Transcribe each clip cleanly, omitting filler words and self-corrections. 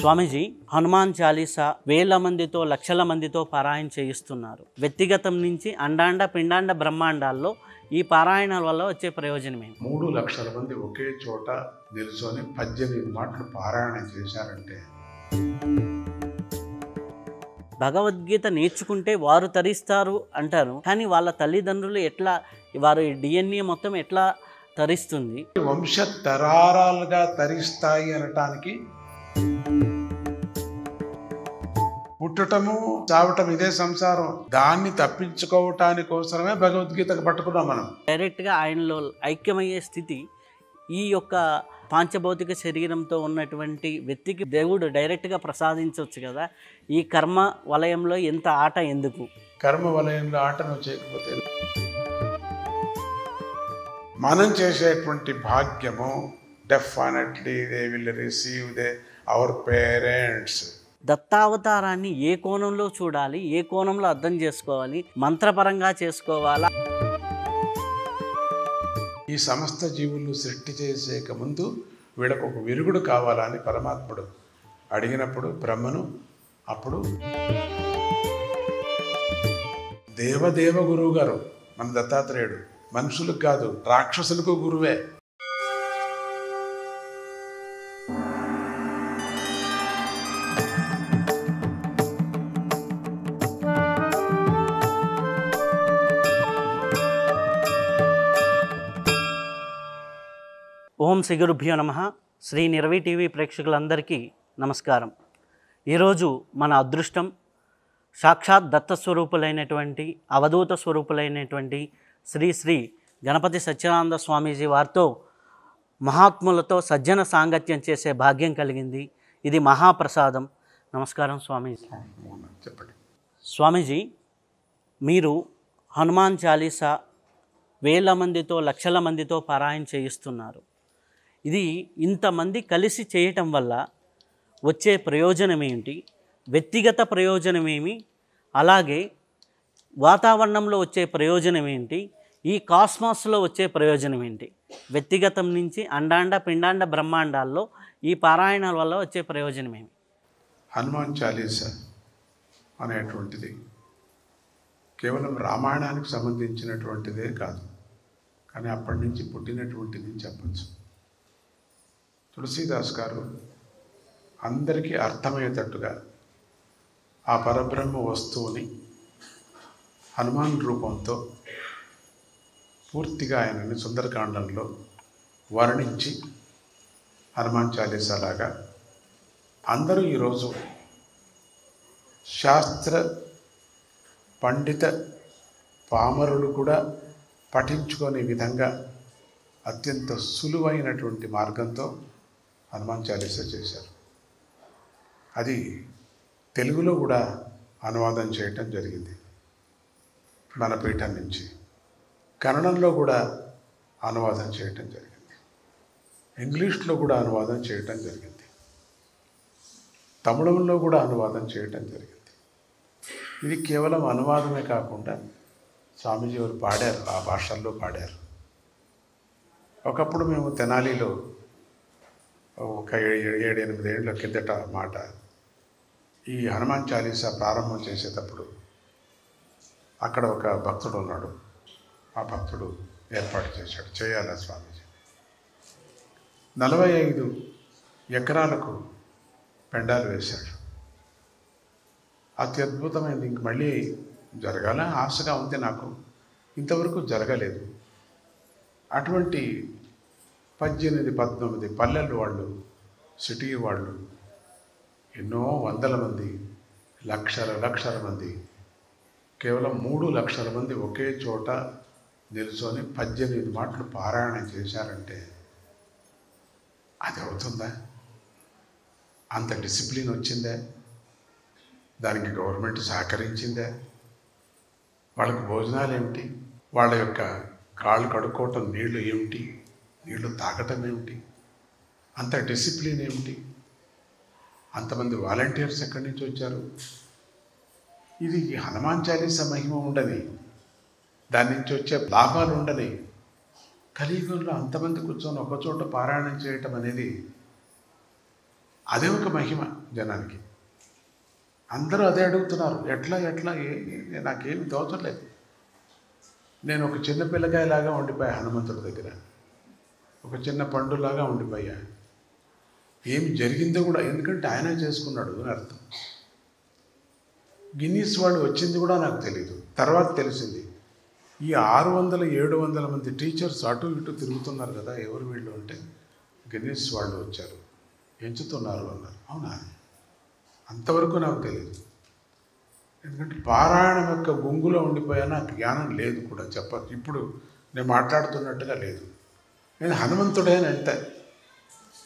స్వామీజీ, హనుమాన్ చాలీసా వేల మందితో లక్షల మందితో పారాయణ చేయిస్తున్నారు. వ్యక్తిగతం నుంచి అండాండ పిండాండ బ్రహ్మాండాల్లో ఈ పారాయణాల వల్ల వచ్చే ప్రయోజనం ఏంటి? 3 లక్షల మంది ఒకే చోట నిల్చొని 18 మాటలు పారాయణ చేశారంటే భగవద్గీత నేర్చుకుంటే వారు తరిస్తారు అంటారు, కానీ వాళ్ళ తల్లిదండ్రులు ఎట్లా, వారి డిఎన్ఏ మొత్తం ఎట్లా తరిస్తుంది? వంశ తరారాలుగా తరిస్తాయి అనటానికి పుట్టటము చావటం ఇదే సంసారం. దాన్ని తప్పించుకోవటానికోసమే భగవద్గీతకు పట్టుకున్నాం మనం. డైరెక్ట్గా ఆయనలో ఐక్యమయ్యే స్థితి ఈ యొక్క పాంచభౌతిక శరీరంతో ఉన్నటువంటి వ్యక్తికి దేవుడు డైరెక్ట్గా ప్రసాదించవచ్చు కదా. ఈ కర్మ వలయంలో ఎంత ఆట ఎందుకు? కర్మ వలయంలో ఆటను చేయకపోతే మనం చేసేటువంటి భాగ్యము definitely they will receive our parents. దత్తావతారాన్ని ఏ కోణంలో చూడాలి, ఏ కోణంలో అర్థం చేసుకోవాలి, మంత్రపరంగా చేసుకోవాలా? ఈ సమస్త జీవులు సృష్టి చేసేక ముందు వీళ్ళకు ఒక విరుగుడు కావాలని పరమాత్ముడు అడిగినప్పుడు బ్రహ్మను, అప్పుడు దేవదేవ గురువు గారు మన దత్తాత్రేయుడు మనుషులకు కాదు రాక్షసులకు గురువే. ఓం శ్రీ గురుభ్యో నమః. శ్రీ నిర్వి టీవీ ప్రేక్షకులందరికీ నమస్కారం. ఈరోజు మన అదృష్టం సాక్షాత్ దత్తస్వరూపులైనటువంటి అవధూత స్వరూపులైనటువంటి శ్రీ శ్రీ గణపతి సత్యానంద స్వామీజీ వారితో మహాత్ములతో సజ్జన సాంగత్యం చేసే భాగ్యం కలిగింది. ఇది మహాప్రసాదం. నమస్కారం స్వామీజీ. చెప్పండి స్వామీజీ, మీరు హనుమాన్ చాలీసా వేల మందితో లక్షల మందితో పారాయణ చేయిస్తున్నారు. ఇది ఇంతమంది కలిసి చేయటం వల్ల వచ్చే ప్రయోజనం ఏంటి? వ్యక్తిగత ప్రయోజనం ఏమి? అలాగే వాతావరణంలో వచ్చే ప్రయోజనం ఏంటి? ఈ కాస్మాస్లో వచ్చే ప్రయోజనం ఏంటి? వ్యక్తిగతం నుంచి అండాండ పిండాండ బ్రహ్మాండాల్లో ఈ పారాయణాల వల్ల వచ్చే ప్రయోజనం ఏమి? హనుమాన్ చాలీసా అనేటువంటిది కేవలం రామాయణానికి సంబంధించినటువంటిదే కాదు, కానీ అప్పటి నుంచి పుట్టినటువంటిది చెప్పచ్చు. తులసీదాస్ గారు అందరికీ అర్థమయ్యేటట్టుగా ఆ పరబ్రహ్మ వస్తువుని హనుమాన్ రూపంతో పూర్తిగా ఆయనని సుందరకాండంలో వర్ణించి హనుమాన్ చాలీసా లాగా అందరూ ఈరోజు శాస్త్ర పండిత పామరులు కూడా పఠించుకునే విధంగా అత్యంత సులువైనటువంటి మార్గంతో హనుమాన్ చాలీసా చేశారు. అది తెలుగులో కూడా అనువాదం చేయటం జరిగింది మన పీఠం నుంచి. కన్నడంలో కూడా అనువాదం చేయటం జరిగింది. ఇంగ్లీష్లో కూడా అనువాదం చేయటం జరిగింది. తమిళంలో కూడా అనువాదం చేయటం జరిగింది. ఇది కేవలం అనువాదమే కాకుండా స్వామీజీ వారు పాడారు, ఆ భాషల్లో పాడారు. ఒకప్పుడు మేము తెనాలిలో ఒక 7-8 ఏళ్ళ కిందట మాట ఈ హనుమాన్ చాలీసా ప్రారంభం చేసేటప్పుడు అక్కడ ఒక భక్తుడు ఉన్నాడు. ఆ భక్తుడు ఏర్పాటు చేశాడు, చేయాలా స్వామీజీ. 45 ఎకరాలకు పెండాలు వేశాడు. అత్యద్భుతమైనది. ఇంక మళ్ళీ జరగాలని ఆశగా ఉంది నాకు, ఇంతవరకు జరగలేదు. అటువంటి 18-19 పల్లెలు వాళ్ళు, సిటీ వాళ్ళు, ఎన్నో వందల మంది, లక్షల మంది, కేవలం 3 లక్షల మంది ఒకే చోట నిల్చొని 18 మాటలు పారాయణ చేశారంటే అది అవుతుందా? అంత డిసిప్లిన్ వచ్చిందా? దానికి గవర్నమెంట్ సహకరించిందా? వాళ్ళకి భోజనాలు ఏమిటి? వాళ్ళ యొక్క కాళ్ళు కడుక్కోవటం నీళ్లు ఏమిటి? నీళ్లు తాగటం ఏమిటి? అంత డిసిప్లిన్ ఏమిటి? అంతమంది వాలంటీర్స్ ఎక్కడి నుంచి వచ్చారు? ఇది హనుమాన్ చాలీసా మహిమ ఉండని, దాని నుంచి వచ్చే లాభాలు ఉండని, కలియుగంలో అంతమంది కూర్చొని ఒకచోట పారాయణం చేయటం అనేది అదే ఒక మహిమ జనానికి. అందరూ అదే అడుగుతున్నారు, ఎట్లా నాకేమి తోచలేదు. నేను ఒక చిన్న పిల్లకాయలాగా ఉండిపోయా హనుమంతుడి దగ్గర, ఒక చిన్న పండులాగా ఉండిపోయా. ఏమి జరిగిందో కూడా, ఎందుకంటే ఆయన చేసుకున్నాడు అని అర్థం. గిన్నీస్ వాళ్ళు వచ్చింది కూడా నాకు తెలియదు, తర్వాత తెలిసింది. ఈ 600-700 మంది టీచర్స్ అటు ఇటు తిరుగుతున్నారు కదా, ఎవరు వీళ్ళు అంటే గిన్నీస్ వాళ్ళు వచ్చారు, ఎంచుతున్నారు అన్నారు. అవునా, అంతవరకు నాకు తెలియదు. ఎందుకంటే పారాయణం యొక్క గుంగులో ఉండిపోయా, నాకు జ్ఞానం లేదు కూడా చెప్పచ్చు. ఇప్పుడు నేను మాట్లాడుతున్నట్టుగా లేదు. నేను హనుమంతుడే అని అంటే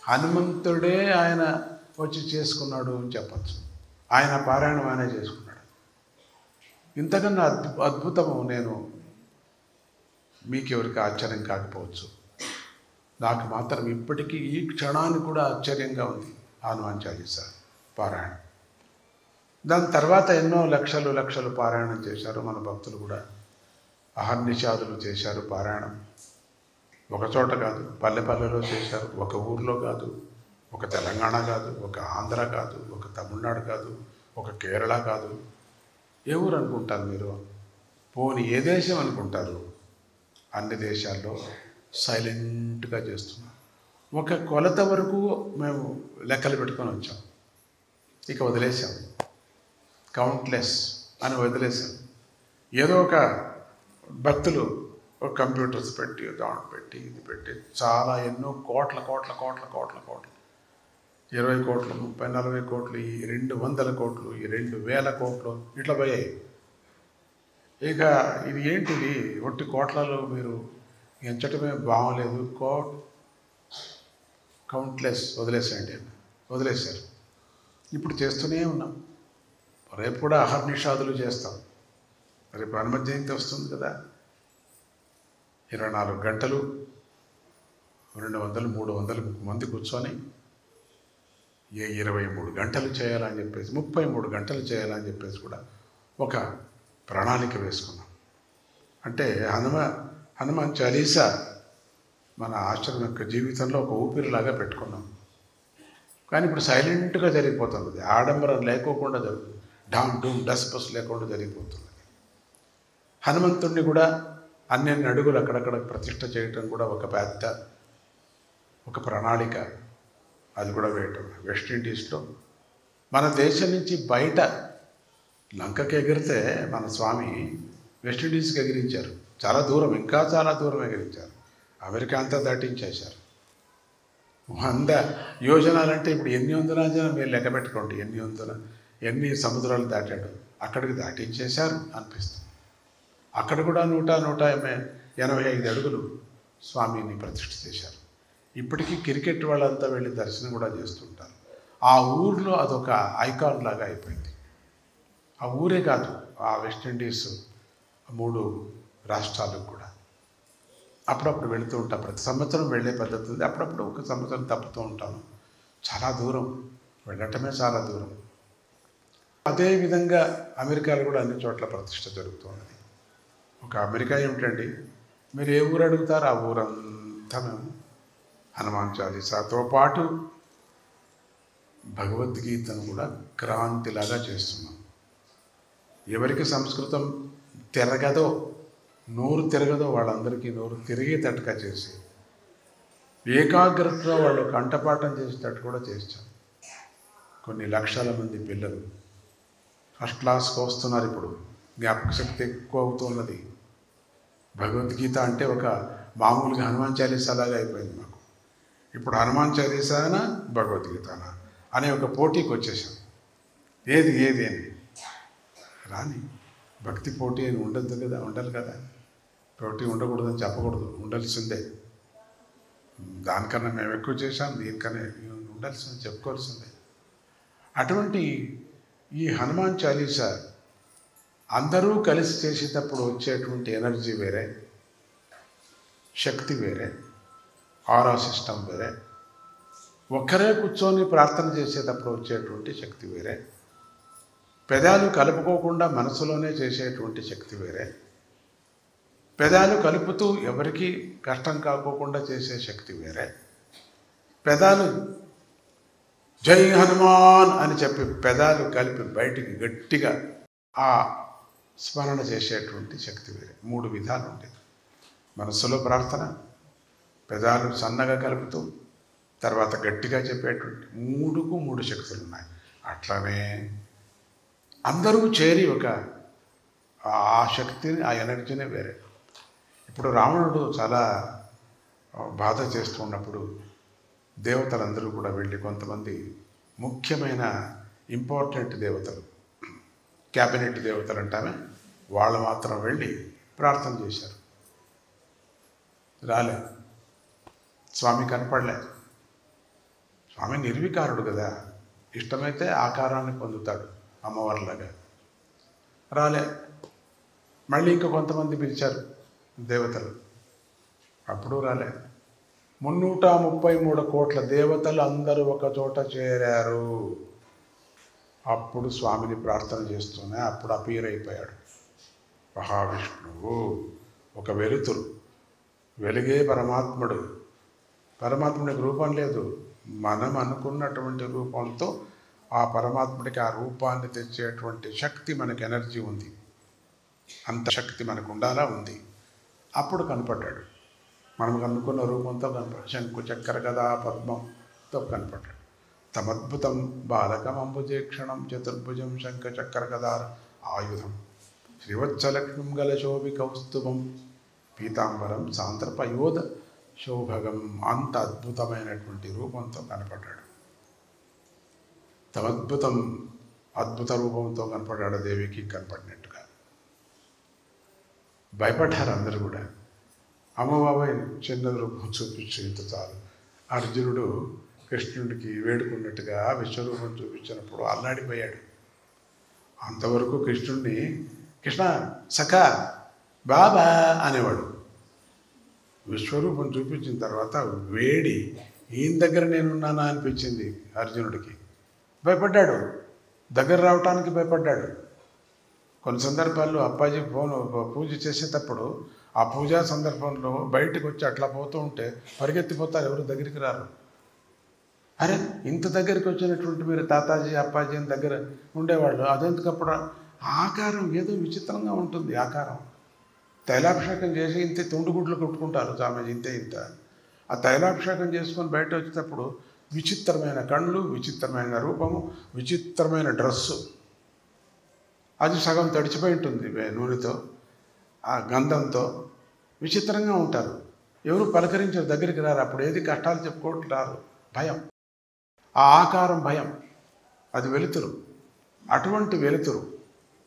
హనుమంతుడే ఆయన వచ్చి చేసుకున్నాడు అని చెప్పచ్చు. ఆయన పారాయణం ఆయనే చేసుకున్నాడు. ఇంతకన్నా అద్భుతము నేను మీకెవరికి ఆశ్చర్యం కాకపోవచ్చు, నాకు మాత్రం ఇప్పటికీ ఈ క్షణానికి కూడా ఆశ్చర్యంగా ఉంది హనుమాన్ చాలీసా పారాయణం. దాని తర్వాత ఎన్నో లక్షలు పారాయణం చేశారు మన భక్తులు కూడా. అహర్నిషాదులు చేశారు పారాయణం. ఒక చోట కాదు, పల్లెలో చేశారు. ఒక ఊర్లో కాదు, ఒక తెలంగాణ కాదు, ఒక ఆంధ్ర కాదు, ఒక తమిళనాడు కాదు, ఒక కేరళ కాదు. ఏ ఊరు అనుకుంటారు మీరు? పోని ఏ దేశం అనుకుంటారు? అన్ని దేశాల్లో సైలెంట్గా చేస్తున్నాం. ఒక కొలత వరకు మేము లెక్కలు పెట్టుకొని వచ్చాం, ఇక వదిలేసాం. కౌంట్లెస్ అని వదిలేసాం. ఏదో ఒక భక్తులు ఒక కంప్యూటర్స్ పెట్టి దాంట్ పెట్టి ఇది పెట్టి చాలా ఎన్నో కోట్ల 20 కోట్లు, 30, 40 కోట్లు, ఈ 200 కోట్లు, ఈ 2000 కోట్లు ఇట్లా పోయాయి. ఇక ఇది ఏంటిది, ఒట్టి కోట్లలో మీరు ఎంచటమే బాగలేదు. కౌంట్లెస్ వదిలేశారు. ఇప్పుడు చేస్తూనే ఉన్నాం. రేపు కూడా అహర్నిషాదులు చేస్తాం. రేపు హనుమ జయంతి వస్తుంది కదా, 24 గంటలు 200-300 మంది కూర్చొని 23 గంటలు చేయాలని చెప్పేసి, 33 గంటలు చేయాలని చెప్పేసి కూడా ఒక ప్రణాళిక వేసుకున్నాం. అంటే హనుమాన్ చాలీసా మన ఆశ్రమం యొక్క జీవితంలో ఒక ఊపిరిలాగా పెట్టుకున్నాం. కానీ ఇప్పుడు సైలెంట్గా జరిగిపోతుంది, ఆడంబరం లేకోకుండా జరుగుతుంది, డామ్ డూమ్ డస్ బస్ లేకుండా జరిగిపోతుంది. హనుమంతుడిని కూడా అన్ని అడుగులు అక్కడక్కడ ప్రతిష్ఠ చేయటం కూడా ఒక పెద్ద ఒక ప్రణాళిక, అది కూడా వేయటం. వెస్టిండీస్లో మన దేశం నుంచి బయట లంకకి ఎగిరితే మన స్వామి వెస్టిండీస్కి ఎగిరించారు, చాలా దూరం, ఇంకా చాలా దూరం ఎగిరించారు. అమెరికా అంతా దాటించేశారు. 100 యోజనాలంటే ఇప్పుడు ఎన్ని వందల మీరు లెక్క పెట్టుకోండి, ఎన్ని సముద్రాలు దాటాడు. అక్కడికి దాటించేశారు అనిపిస్తుంది. అక్కడ కూడా 185 అడుగులు స్వామిని ప్రతిష్ఠ చేశారు. ఇప్పటికీ క్రికెట్ వాళ్ళంతా వెళ్ళి దర్శనం కూడా చేస్తుంటారు. ఆ ఊర్లో అదొక ఐకాన్ లాగా అయిపోయింది. ఆ ఊరే కాదు, ఆ వెస్టిండీస్ 3 రాష్ట్రాలకు కూడా అప్పుడప్పుడు వెళుతూ ఉంటాను. ప్రతి సంవత్సరం వెళ్ళే పద్ధతి ఉంది. అప్పుడప్పుడు ఒక సంవత్సరం తప్పుతూ ఉంటాను. చాలా దూరం, వెళ్ళటమే చాలా దూరం. అదేవిధంగా అమెరికాలో కూడా అన్ని చోట్ల ప్రతిష్ఠ జరుగుతున్నది. ఒక అమెరికా ఏమిటండి, మీరు ఏ ఊరు అడుగుతారు ఆ ఊరంతా మేము హనుమాన్ చాలీసాతో పాటు భగవద్గీతను కూడా క్రాంతిలాగా చేస్తున్నాం. ఎవరికి సంస్కృతం నోరు తిరగదో వాళ్ళందరికీ నోరు తిరిగేటట్టుగా చేసి, ఏకాగ్రతతో వాళ్ళు కంఠపాఠం చేసేటట్టు కూడా చేస్తాం. కొన్ని లక్షల మంది పిల్లలు ఫస్ట్ క్లాస్కి వస్తున్నారు. ఇప్పుడు జ్ఞాపక శక్తి ఎక్కువ అవుతున్నది. భగవద్గీత అంటే ఒక మామూలుగా హనుమాన్ చాలీసా లాగా అయిపోయింది మాకు. ఇప్పుడు హనుమాన్ చాలీసానా భగవద్గీతానా అనే ఒక పోటీకి వచ్చేసాం. ఏది అని రాని భక్తి పోటీ అని ఉండాలి కదా. పోటీ ఉండకూడదని చెప్పకూడదు, ఉండాల్సిందే. దానికన్నా మేము ఎక్కువ చేశాం, దీనికన్నా ఉండాల్సిందే, చెప్పుకోవాల్సిందే. అటువంటి ఈ హనుమాన్ చాలీసా అందరూ కలిసి చేసేటప్పుడు వచ్చేటువంటి ఎనర్జీ వేరే, శక్తి వేరే, ఆరా సిస్టమ్ వేరే. ఒక్కరే కూర్చొని ప్రార్థన చేసేటప్పుడు వచ్చేటువంటి శక్తి వేరే, పెదాలు కలుపుకోకుండా మనసులోనే చేసేటువంటి శక్తి వేరే, పెదాలు కలుపుతూ ఎవరికి కష్టం కాకోకుండా చేసే శక్తి వేరే, పెదాలు జై హనుమాన్ అని చెప్పి పెదాలు కలిపి బయటికి గట్టిగా ఆ స్మరణ చేసేటువంటి శక్తి వేరే. 3 విధాలు ఉండేది. మనస్సులో ప్రార్థన, పెదాలు సన్నగా కలుపుతూ, తర్వాత గట్టిగా చెప్పేటువంటి 3కు 3 శక్తులు ఉన్నాయి. అట్లానే అందరూ చేరి ఒక ఆ శక్తిని, ఆ ఎనర్జీనే వేరే. ఇప్పుడు రావణుడు చాలా బాధ చేస్తూ ఉన్నప్పుడు దేవతలందరూ కూడా వెళ్ళి, కొంతమంది ముఖ్యమైన ఇంపార్టెంట్ దేవతలు, క్యాబినెట్ దేవతలు అంటామే, వాళ్ళు మాత్రం వెళ్ళి ప్రార్థన చేశారు. రాలే, స్వామి కనపడలే. స్వామి నిర్వికారుడు కదా, ఇష్టమైతే ఆకారాన్ని పొందుతాడు అమ్మవారిలాగా. రాలే. మళ్ళీ ఇంకా కొంతమంది పిలిచారు దేవతలు, అప్పుడు రాలే. 333 కోట్ల దేవతలు అందరూ ఒక చోట చేరారు. అప్పుడు స్వామిని ప్రార్థన చేస్తూనే అప్పుడు అపీర్ అయిపోయాడు మహావిష్ణువు. ఒక వెలుతురు, వెలుగే పరమాత్ముడు. పరమాత్ముడికి రూపం లేదు, మనం అనుకున్నటువంటి రూపంతో ఆ పరమాత్ముడికి ఆ రూపాన్ని తెచ్చేటువంటి శక్తి మనకి ఎనర్జీ ఉంది. అంత శక్తి మనకు ఉండాలా, ఉంది. అప్పుడు కనపడ్డాడు. మనం అనుకున్న రూపంతో కనపడ్డాడు. శంకు చక్ర గదా పద్మంతో కనపడ్డాడు. తమద్భుతం బాలకం అంబుజేక్షణం చతుర్భుజం శంఖ చక్ర గదార ఆయుధం శ్రీవత్సలక్ష్మం గలశోభి కౌస్తుభం పీతాంబరం సాంద్రపయోధ శోభగం. అంత అద్భుతమైనటువంటి రూపంతో కనపడ్డాడు. తమద్భుతం, అద్భుత రూపంతో కనపడ్డాడు. దేవికి కనపడినట్టుగా భయపడ్డారు అందరూ కూడా. అమ్మబాబాయ్ చిన్న రూపం చూపించి ఇంత చాలు. అర్జునుడు కృష్ణుడికి వేడుకున్నట్టుగా విశ్వరూపం చూపించినప్పుడు అల్లాడిపోయాడు. అంతవరకు కృష్ణుడిని కృష్ణ సఖా బాబా అనేవాడు. విశ్వరూపం చూపించిన తర్వాత వేడి ఈయన దగ్గర నేనున్నానా అనిపించింది అర్జునుడికి. భయపడ్డాడు, దగ్గర రావటానికి భయపడ్డాడు. కొన్ని సందర్భాల్లో అప్పాజీ పూజ చేసేటప్పుడు ఆ పూజా సందర్భంలో బయటకు వచ్చి అట్లా పోతూ ఉంటే పరిగెత్తిపోతారు, ఎవరు దగ్గరికి రారు. అరే ఇంత దగ్గరికి వచ్చినటువంటి మీరు తాతాజీ అప్పాజీ అని దగ్గర ఉండేవాళ్ళు, అదెందుకప్పుడు ఆకారం ఏదో విచిత్రంగా ఉంటుంది. ఆకారం తైలాభిషేకం చేసి ఇంత తుండుగుడ్లు కొట్టుకుంటారు స్వామీజీ, ఇంత ఆ తైలాభిషేకం చేసుకొని బయట వచ్చేటప్పుడు విచిత్రమైన కళ్ళు, విచిత్రమైన రూపము, విచిత్రమైన డ్రెస్సు. అది సగం తడిచిపోయి ఉంటుంది నూనెతో, ఆ గంధంతో. విచిత్రంగా ఉంటారు, ఎవరు పలకరించారు, దగ్గరికి రారు. అప్పుడు ఏది కష్టాలు చెప్పుకోవట్టు రారు. భయం, ఆ ఆకారం భయం. అది వెలుతురు, అటువంటి వెలుతురు.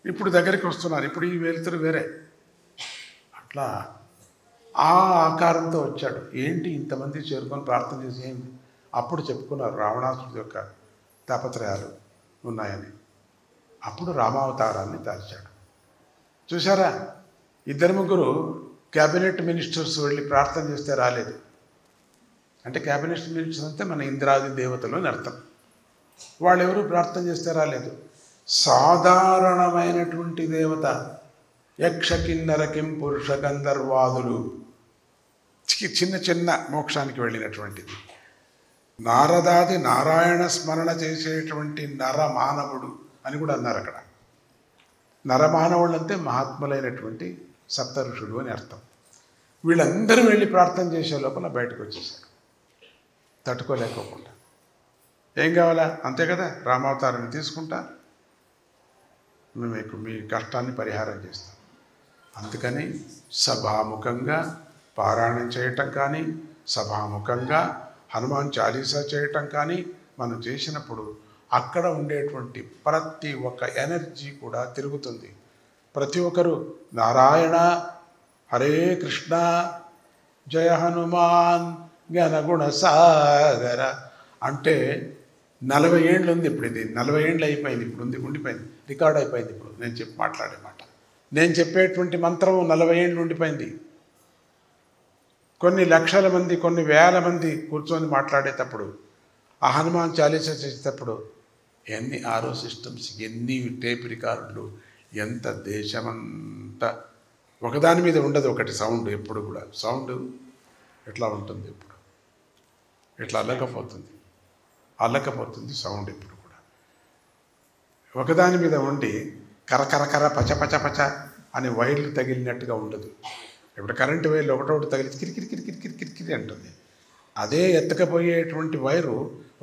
ఇప్పుడు దగ్గరికి వస్తున్నారు, ఇప్పుడు ఈ వెలుతురు వేరే. అట్లా ఆ ఆకారంతో వచ్చాడు. ఏంటి ఇంతమంది చేరుకొని ప్రార్థన చేసి ఏంటి? అప్పుడు చెప్పుకున్నారు రావణాసుడి యొక్క తాపత్రయాలు ఉన్నాయని. అప్పుడు రామావతారాన్ని దాల్చాడు. చూసారా, 2-3 క్యాబినెట్ మినిస్టర్స్ వెళ్ళి ప్రార్థన చేస్తే రాలేదు. అంటే క్యాబినెట్ మినిస్టర్స్ అంటే మన ఇంద్రాది దేవతలు అని అర్థం. వాళ్ళు ఎవరు ప్రార్థన చేస్తే రాలేదు. సాధారణమైనటువంటి దేవత, యక్ష కిన్నర కిం పురుష గంధర్వాదులు, చిన్న చిన్న మోక్షానికి వెళ్ళినటువంటిది. నారదాది నారాయణ స్మరణ చేసేటువంటి నరమానవుడు అని కూడా అన్నారు అక్కడ. నరమానవుడు అంటే మహాత్ములైనటువంటి సప్త ఋషులు అని అర్థం. వీళ్ళందరూ వెళ్ళి ప్రార్థన చేసే లోపల బయటకు వచ్చేసారు తట్టుకోలేకోకుండా. ఏం కావాలా, అంతే కదా, రామావతారాన్ని తీసుకుంటా, మేము మీ కష్టాన్ని పరిహారం చేస్తాం. అందుకని సభాముఖంగా పారాయణం చేయటం కానీ, సభాముఖంగా హనుమాన్ చాలీసా చేయటం కానీ మనం చేసినప్పుడు అక్కడ ఉండేటువంటి ప్రతి ఒక్క ఎనర్జీ కూడా తిరుగుతుంది. ప్రతి ఒక్కరు నారాయణ హరే కృష్ణ జయ హనుమాన్ జ్ఞానగుణ సాగర అంటే 40 ఏళ్ళు ఉంది. ఇప్పుడు ఇది 40 ఏళ్ళు అయిపోయింది. ఇప్పుడు ఉంది, ఉండిపోయింది, రికార్డ్ అయిపోయింది. ఇప్పుడు నేను మాట్లాడే మాట, నేను చెప్పేటువంటి మంత్రం 40 ఏళ్ళు ఉండిపోయింది. కొన్ని లక్షల మంది, కొన్ని వేల మంది కూర్చొని మాట్లాడేటప్పుడు, ఆ హనుమాన్ చాలీసా చేసేటప్పుడు ఎన్ని ఆరో సిస్టమ్స్, ఎన్ని టేప్ రికార్డులు, ఎంత దేశమంతా ఒకదాని మీద ఉండదు ఒకటి సౌండ్. ఎప్పుడు కూడా సౌండ్ ఎట్లా ఉంటుంది, ఇప్పుడు ఎట్లా అల్లకపోతుంది. అల్లకపోతుంది సౌండ్ ఇప్పుడు కూడా. ఒకదాని మీద ఉండి కర పచ పచ పచ అని వైర్లు తగిలినట్టుగా ఉండదు. ఇప్పుడు కరెంటు వైర్లు ఒకటొకటి తగిలి కిరికిరి అంటుంది. అదే ఎత్తకపోయేటువంటి వైరు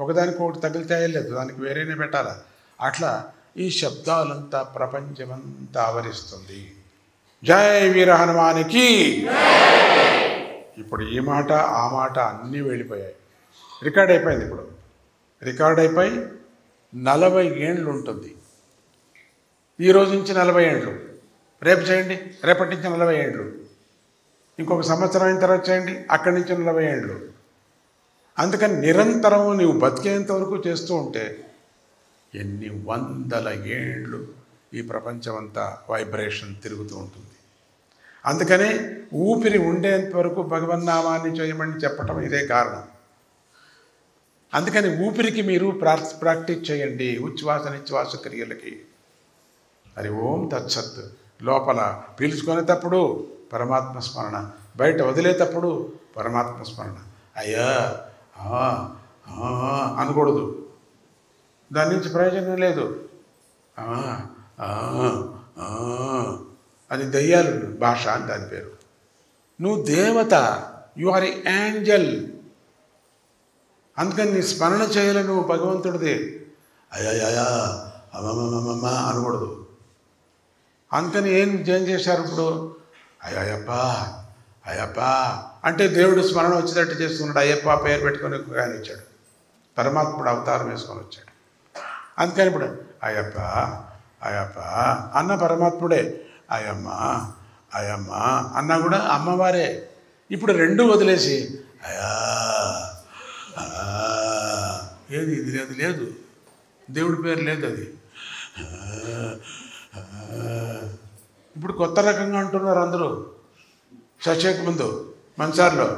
ఒకదానికొకటి తగిలితే లేదు, దానికి వేరేనే పెట్టాలా. అట్లా ఈ శబ్దాలంతా ప్రపంచమంతా ఆవరిస్తుంది. జై వీర హనుమానికి. ఇప్పుడు ఈ మాట ఆ మాట అన్నీ వెళ్ళిపోయాయి. రికార్డ్ అయిపోయింది. ఇప్పుడు రికార్డ్ అయిపోయి 40 ఏండ్లు ఉంటుంది. ఈ రోజు నుంచి 40 ఏండ్లు, రేపు చేయండి, రేపటి నుంచి 40 ఏండ్లు, ఇంకొక సంవత్సరం అయిన తర్వాత చేయండి, అక్కడి నుంచి 40 ఏండ్లు. అందుకని నిరంతరం నీవు బతికేంత వరకు చేస్తూ ఉంటే ఎన్ని వందల ఏండ్లు ఈ ప్రపంచమంతా వైబ్రేషన్ తిరుగుతూ ఉంటుంది. అందుకనే ఊపిరి ఉండేంత వరకు భగవన్నామాన్ని చేయమని చెప్పటం ఇదే కారణం. అందుకని ఊపిరికి మీరు ప్రాక్టీస్ చేయండి, ఉచ్ఛ్వాస నిశ్వాస క్రియలకి. హరి ఓం తత్సత్. లోపల పీల్చుకునేటప్పుడు పరమాత్మ స్మరణ, బయట వదిలేటప్పుడు పరమాత్మ స్మరణ. అయ్యా అనకూడదు, దాని నుంచి ప్రయోజనం లేదు. అది దయ్యాలు భాష అని దాని పేరు. నువ్వు దేవత, యు ఆర్ ఏ ఏంజల్. అందుకని నీ స్మరణ చేయాలి నువ్వు భగవంతుడిది. అయ్యా అమ్మమ్మ అనకూడదు. అందుకని ఏం చేశారు ఇప్పుడు? అయ్యప్ప అంటే దేవుడు స్మరణ వచ్చేటట్టు చేస్తున్నాడు. అయ్యప్ప పేరు పెట్టుకొని ఆయన వచ్చాడు, పరమాత్ముడు అవతారం వేసుకొని వచ్చాడు. అందుకని ఇప్పుడు అయ్యప్ప అన్న పరమాత్ముడే, అయ్యమ్మ అన్నా కూడా అమ్మవారే. ఇప్పుడు రెండు వదిలేసి ఏది ఇది లేదు, దేవుడి పేరు లేదు. అది ఇప్పుడు కొత్త రకంగా అంటున్నారు అందరూ. చచ్చేక ముందు మనసార్లో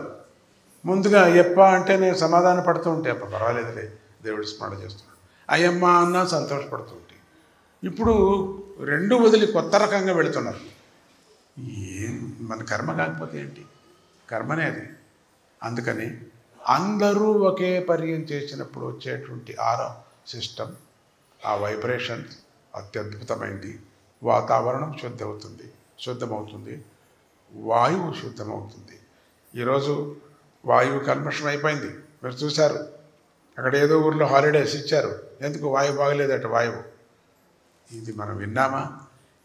ముందుగా అయ్యప్ప అంటే నేను సమాధాన పడుతూ ఉంటే, అప్ప పర్వాలేదులే దేవుడి స్మరణ చేస్తున్నాడు, అయ్యమ్మ అన్నా సంతోషపడుతూ ఉంటే. ఇప్పుడు రెండు వదిలి కొత్త రకంగా వెళుతున్నారు. ఏం మన కర్మ కాకపోతే ఏంటి? కర్మనే అది. అందుకని అందరూ ఒకే పర్యం చేసినప్పుడు వచ్చేటువంటి ఆరో సిస్టమ్, ఆ వైబ్రేషన్స్ అత్యద్భుతమైంది. వాతావరణం శుద్ధమవుతుంది, వాయువు శుద్ధమవుతుంది. ఈరోజు వాయువు కల్మషం అయిపోయింది. మీరు చూశారు, అక్కడ ఏదో ఊర్లో హాలిడేస్ ఇచ్చారు. ఎందుకు? వాయువు బాగలేదట వాయువు. ఇది మనం విన్నామా?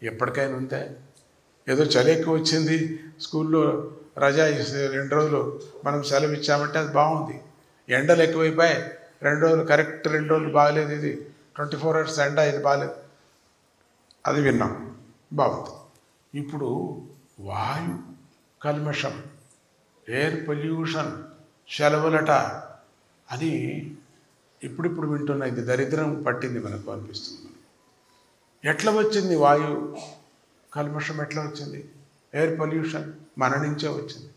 ఎప్పటికైనా ఉందే? ఏదో చలి ఎక్కువ వచ్చింది, స్కూల్లో రజా 2 రోజులు మనం సెలవు ఇచ్చామంటే అది బాగుంది. ఎండలు ఎక్కువైపోయాయి, 2 రోజులు కరెక్ట్ 2 రోజులు బాగలేదు. ఇది 24 hours ఎండ, ఇది బాగలేదు, అది విన్నాం, బాగుంది. ఇప్పుడు వాయు కల్మషం, ఎయిర్ పొల్యూషన్, సెలవులట అని ఇప్పుడు వింటున్నా. ఇది దరిద్రం పట్టింది మనకు అనిపిస్తుంది. ఎట్లా వచ్చింది వాయు కల్మషం? ఎట్లా వచ్చింది? ఎయిర్ పొల్యూషన్ మన నుంచే వచ్చింది.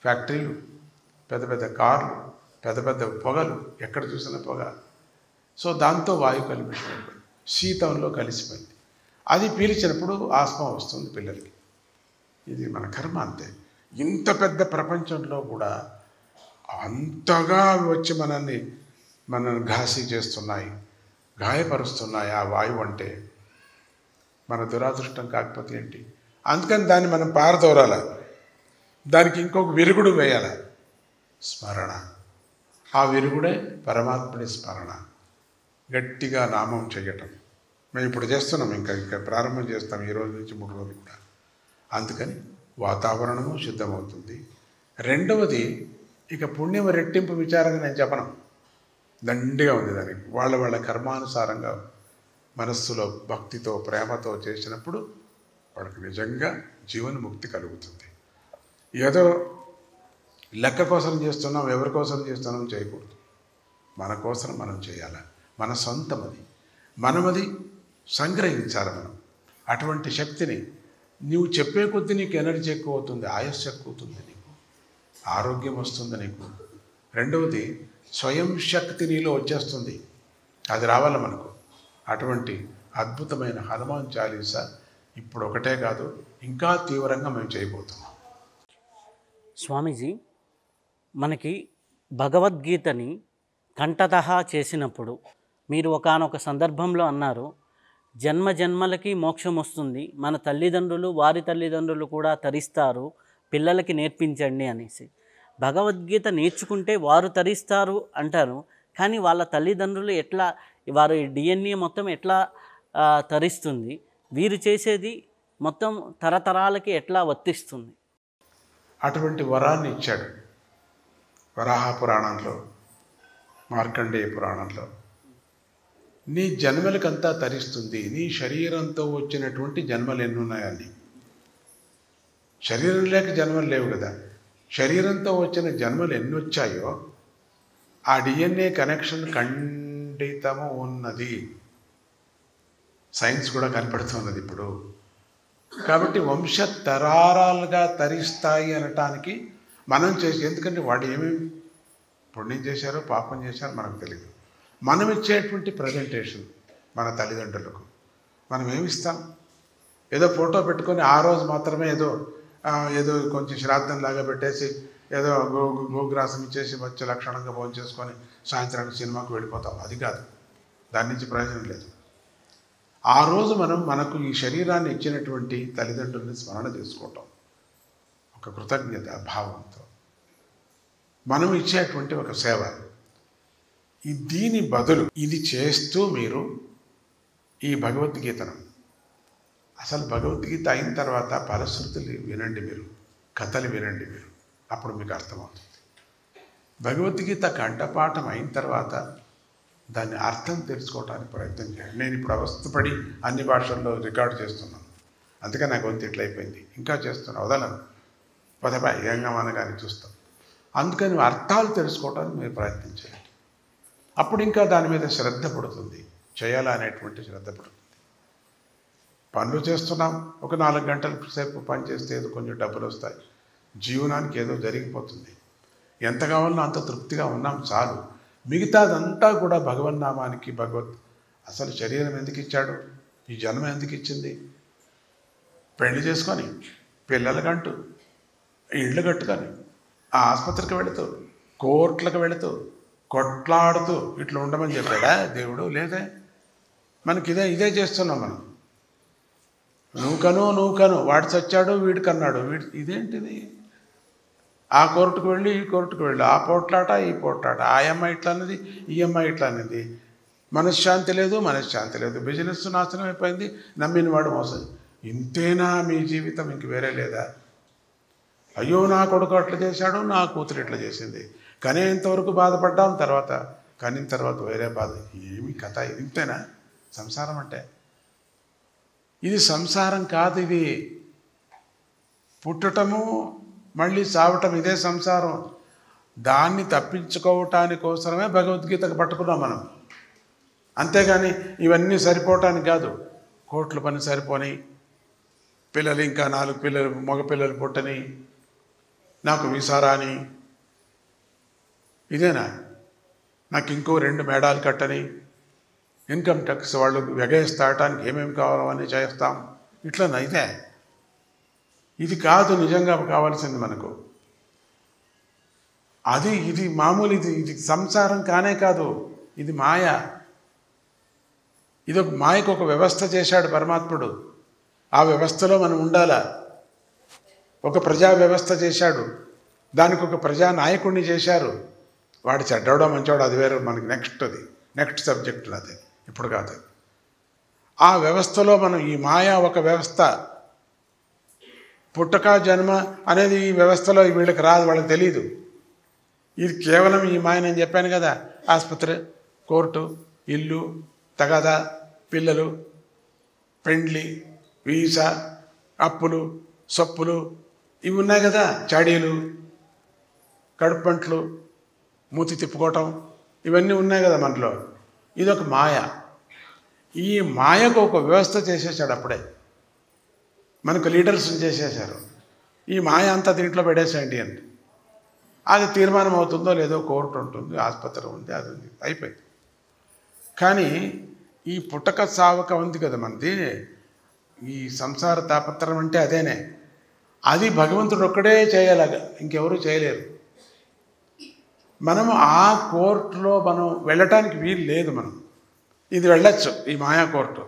ఫ్యాక్టరీలు, పెద్ద పెద్ద కార్లు, పెద్ద పెద్ద పొగలు, ఎక్కడ చూసిన పొగ. సో దాంతో వాయు కల్మషం అయిపోయింది, శీతంలో కలిసిపోయింది. అది పీల్చినప్పుడు ఆస్మా వస్తుంది పిల్లలకి. ఇది మన కర్మ అంతే. ఇంత పెద్ద ప్రపంచంలో కూడా అంతగా వచ్చి మనల్ని ఘాసీ చేస్తున్నాయి, గాయపరుస్తున్నాయి ఆ వాయువు అంటే. మన దురాదృష్టం కాకపోతే ఏంటి? అందుకని దాన్ని మనం పారదోరాల, దానికి ఇంకొక విరుగుడు వేయాల, స్మరణ. ఆ విరుగుడే పరమాత్ముడి స్మరణ. గట్టిగా నామం చేయటం మేము ఇప్పుడు చేస్తున్నాం, ఇంకా ప్రారంభం చేస్తాం ఈ రోజు నుంచి 3 రోజులు కూడా. అందుకని వాతావరణము శుద్ధమవుతుంది. రెండవది, ఇక పుణ్యం రెట్టింపు విచారంగా నేను చెప్పను, దండిగా ఉంది దానికి. వాళ్ళ కర్మానుసారంగా మనస్సులో భక్తితో ప్రేమతో చేసినప్పుడు వాళ్ళకి నిజంగా జీవన్ముక్తి కలుగుతుంది. ఏదో లెక్క కోసం చేస్తున్నాం, ఎవరి కోసం చేస్తున్నాం చేయకూడదు. మన కోసం మనం చేయాలి. మన సొంతమది, మనమది సంగ్రహించాలి మనం. అటువంటి శక్తిని నువ్వు చెప్పే కొద్దీ నీకు ఎనర్జీ ఎక్కువ అవుతుంది, ఆయుస్సు ఎక్కువ అవుతుంది, నీకు ఆరోగ్యం వస్తుంది నీకు. రెండవది, స్వయం శక్తి నీలో వచ్చేస్తుంది, అది రావాలి మనకు. అటువంటి అద్భుతమైన హనుమాన్ చాలీసా ఇప్పుడు ఒకటే కాదు, ఇంకా తీవ్రంగా మేము చేయబోతున్నాం. స్వామీజీ, మనకి భగవద్గీతని కంఠతః చేసినప్పుడు మీరు ఒకానొక సందర్భంలో అన్నారు, జన్మ జన్మలకి మోక్షం వస్తుంది, మన తల్లిదండ్రులు వారి తల్లిదండ్రులు కూడా తరిస్తారు, పిల్లలకి నేర్పించండి అనేసి. భగవద్గీత నేర్చుకుంటే వారు తరిస్తారు అంటారు, కానీ వాళ్ళ తల్లిదండ్రులు ఎట్లా, వారి డిఎన్ఏ మొత్తం ఎట్లా తరిస్తుంది, వీరు చేసేది మొత్తం తరతరాలకి ఎట్లా వర్తిస్తుంది? అటువంటి వరాన్ని ఇచ్చాడు వరాహ పురాణంలో, మార్కండేయ పురాణంలో. నీ జన్మలకంతా తరిస్తుంది, నీ శరీరంతో వచ్చినటువంటి జన్మలు ఎన్నున్నాయని. శరీరం లేక జన్మలు లేవు కదా, శరీరంతో వచ్చిన జన్మలు ఎన్ని వచ్చాయో ఆ డిఎన్ఏ కనెక్షన్ ఖండితము ఉన్నది. సైన్స్ కూడా కనపడుతున్నది ఇప్పుడు. కాబట్టి వంశతరాలుగా తరిస్తాయి అనటానికి మనం చేసి, ఎందుకంటే వాడు ఏమేమి పుణ్యం చేశారో పాపం చేశారో మనకు తెలియదు. మనం ఇచ్చేటువంటి ప్రజెంటేషన్ మన తల్లిదండ్రులకు మనం ఏమిస్తాం? ఏదో ఫోటో పెట్టుకొని ఆ రోజు మాత్రమే ఏదో కొంచెం శ్రాద్ధంలాగా పెట్టేసి ఏదో గోగ్రాసం ఇచ్చేసి వచ్చి లక్షణంగా భోజనం చేసుకొని సాయంత్రానికి సినిమాకు వెళ్ళిపోతాం. అది కాదు, దాని నుంచి ప్రయోజనం లేదు. ఆ రోజు మనకు ఈ శరీరాన్ని ఇచ్చినటువంటి తల్లిదండ్రుల్ని స్మరణ చేసుకోవటం, ఒక కృతజ్ఞత భావంతో మనం ఇచ్చేటువంటి ఒక సేవ. దీని బదులు ఇది చేస్తూ మీరు ఈ భగవద్గీతను, అసలు భగవద్గీత అయిన తర్వాత ఫలశ్రుతులు వినండి, మీరు కథలు వినండి, మీరు అప్పుడు మీకు అర్థమవుతుంది. భగవద్గీత కంఠపాఠం అయిన తర్వాత దాని అర్థం తెలుసుకోవడానికి ప్రయత్నం చేయండి. నేను ఇప్పుడు అవస్థపడి అన్ని భాషల్లో రికార్డు చేస్తున్నాను, అందుకే నాకు వంతు ఇట్లయిపోయింది. ఇంకా చేస్తున్నాను, వదలను, పదపై ఏంగమనగానే చూస్తాం. అందుకని అర్థాలు తెలుసుకోవడానికి మీరు ప్రయత్నం చేయండి. అప్పుడు ఇంకా దాని మీద శ్రద్ధ పడుతుంది, చేయాలనేటువంటి శ్రద్ధ పడుతుంది. పనులు చేస్తున్నాం, ఒక 4 గంటల సేపు పని చేస్తే ఏదో కొంచెం డబ్బులు వస్తాయి, జీవనానికి ఏదో జరిగిపోతుంది. ఎంత కావాలో అంత తృప్తిగా ఉన్నాం చాలు. మిగతాదంతా కూడా భగవన్నామానికి. అసలు శరీరం ఎందుకు ఇచ్చాడు, ఈ జన్మ ఎందుకు ఇచ్చింది? పెళ్లి చేసుకొని పిల్లలకంటూ ఇళ్ళు కట్టుకొని ఆ ఆసుపత్రికి వెళుతూ కోర్టులకు వెళుతూ కొట్లాడుతూ ఇట్లా ఉండమని చెప్పాడా దేవుడు? లేదే. మనకి ఇదే చేస్తున్నాం మనం. నువ్వు కను వాడు చచ్చాడు వీడు కన్నాడు, ఇదేంటిది? ఆ కోర్టుకు వెళ్ళి ఈ కోర్టుకు వెళ్ళి ఆ పోట్లాట ఈ పోట్లాట, ఆ అమ్మాయి ఇట్లా అన్నది ఈ అమ్మాయి ఇట్లా అన్నది, మనశ్శాంతి లేదు, బిజినెస్ నాశనం అయిపోయింది, నమ్మిన వాడు మోసం. ఇంతేనా మీ జీవితం? ఇంక వేరే లేదా? అయ్యో నా కొడుకు అట్లా చేశాడు, నా కూతురు ఇట్లా చేసింది, కనేంతవరకు బాధపడ్డాం, కనిన తర్వాత వేరే బాధ. ఏమి కథ? ఇంతేనా సంసారం అంటే? ఇది సంసారం కాదు, ఇది పుట్టటము మళ్ళీ చావటం, ఇదే సంసారం. దాన్ని తప్పించుకోవటానికి కోసమే భగవద్గీతకు పట్టుకున్నాం మనం. అంతేగాని ఇవన్నీ సరిపోవటానికి కాదు. కోట్ల పని సరిపోని, పిల్లలు ఇంకా 4 పిల్లలు మగపిల్లలు పుట్టని, నాకు వీసారాని, ఇదేనా? నాకు ఇంకో 2 మేడాలు కట్టని, ఇన్కమ్ ట్యాక్స్ వాళ్ళు ఎగేస్తాటానికి ఏమేమి కావాలో అని చేస్తాం. ఇట్లా ఇదే. ఇది కాదు నిజంగా కావాల్సింది మనకు. ఇది మామూలు, ఇది సంసారం కానే కాదు, ఇది మాయ. ఇది ఒక మాయకు ఒక వ్యవస్థ చేశాడు పరమాత్ముడు. ఆ వ్యవస్థలో మనం ఉండాలా. ఒక ప్రజా వ్యవస్థ చేశాడు, దానికి ఒక ప్రజానాయకుడిని చేశారు. వాడు చెడ్డవడం మంచివాడు అది వేరే, మనకి నెక్స్ట్ సబ్జెక్టు అదే, ఇప్పుడు కాదు. ఆ వ్యవస్థలో మనం, ఈ మాయా ఒక వ్యవస్థ. పుట్టక జన్మ అనేది ఈ వ్యవస్థలో వీళ్ళకి రాదు, వాళ్ళకి తెలీదు. ఇది కేవలం ఈ మాయ. నేను చెప్పాను కదా, ఆసుపత్రి, కోర్టు, ఇల్లు, తగాదా, పిల్లలు, పెండ్లి, వీసా, అప్పులు, సొప్పులు, ఇవి ఉన్నాయి కదా, చాడీలు, కడుపంట్లు, మూతి తిప్పుకోవటం, ఇవన్నీ ఉన్నాయి కదా మనలో. ఇదొక మాయ. ఈ మాయకు ఒక వ్యవస్థ చేసేసాడు అప్పుడే. మనకు లీడర్స్ని చేసేసారు. ఈ మాయ అంతా దీంట్లో పెట్టేసేయండి అని. అది తీర్మానం అవుతుందో లేదో, కోర్టు ఉంటుంది, ఆసుపత్రి ఉంది, అది ఉంది, అయిపోయింది. కానీ ఈ పుట్టక సావక ఉంది కదా మనది, ఈ సంసార తాపత్రం అంటే అదేనే. అది భగవంతుడు ఒక్కడే చేయలాగా, ఇంకెవరూ చేయలేరు. మనం ఆ కోర్టులో మనం వెళ్ళటానికి వీలు లేదు. మనం ఇది వెళ్ళొచ్చు, ఈ మాయా కోర్టు,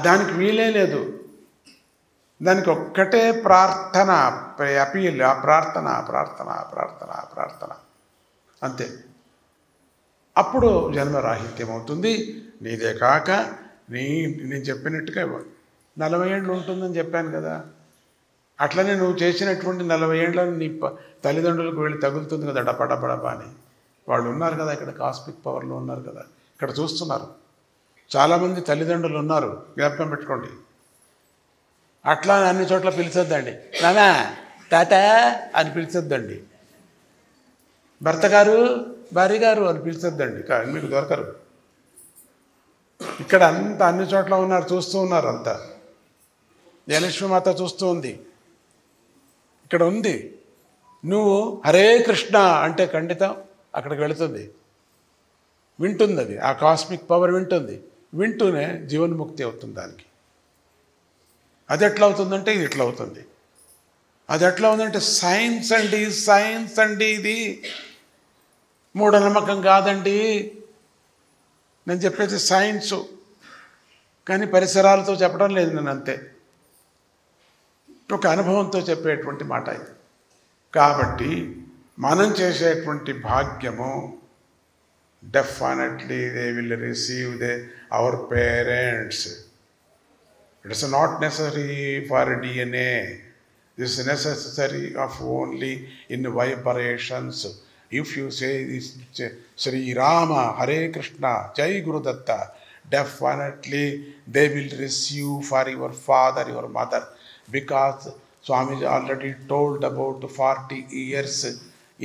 దానికి వీలే లేదు. దానికి ఒక్కటే ప్రార్థన, అపీల్, ఆ ప్రార్థన ప్రార్థన ప్రార్థన ప్రార్థన అంతే. అప్పుడు జన్మరాహిత్యం అవుతుంది. నీదే కాక నేను చెప్పినట్టుగా 40 ఏళ్ళు ఉంటుందని చెప్పాను కదా, అట్లనే నువ్వు చేసినటువంటి 40 ఏళ్ళని నీ తల్లిదండ్రులకు వెళ్ళి తగులుతుంది కదా డపడపడపా అని. వాళ్ళు ఉన్నారు కదా ఇక్కడ, కాస్మిక్ పవర్లో ఉన్నారు కదా, ఇక్కడ చూస్తున్నారు. చాలామంది తల్లిదండ్రులు ఉన్నారు, జ్ఞాపకం పెట్టుకోండి. అట్లా అన్ని చోట్ల పిలిచొద్దండి, నానా తాత అని పిలిచొద్దండి. భర్త గారు భార్య గారు అని పిలిచొద్దండి, మీకు దొరకరు. ఇక్కడ అంతా అన్ని చోట్ల ఉన్నారు, చూస్తూ ఉన్నారు అంతా. జయలక్ష్మి మాత చూస్తూ ఉంది, ఇక్కడ ఉంది. నువ్వు హరే కృష్ణ అంటే ఖండితం అక్కడికి వెళుతుంది, వింటుంది. అది ఆ కాస్మిక్ పవర్ వింటుంది, వింటూనే జీవన్ముక్తి అవుతుంది దానికి. అది ఎట్లా అవుతుందంటే ఇది ఎట్లా అవుతుంది. అది ఎట్లా ఉందంటే సైన్స్ అండి, ఇది మూఢనమ్మకం కాదండి. నేను చెప్పేది సైన్సు, కానీ పరిసరాలతో చెప్పడం లేదు నేను, అంతే. ఒక అనుభవంతో చెప్పేటువంటి మాట ఇది. కాబట్టి మనం చేసేటువంటి భాగ్యము definitely they will receive our parents. It is not necessary for DNA. This is necessary of only in vibrations. If you say this Sri Rama, Hare Krishna, Jai Guru Datta, definitely they will receive for your father, your mother. Because Swamiji already told about 40 years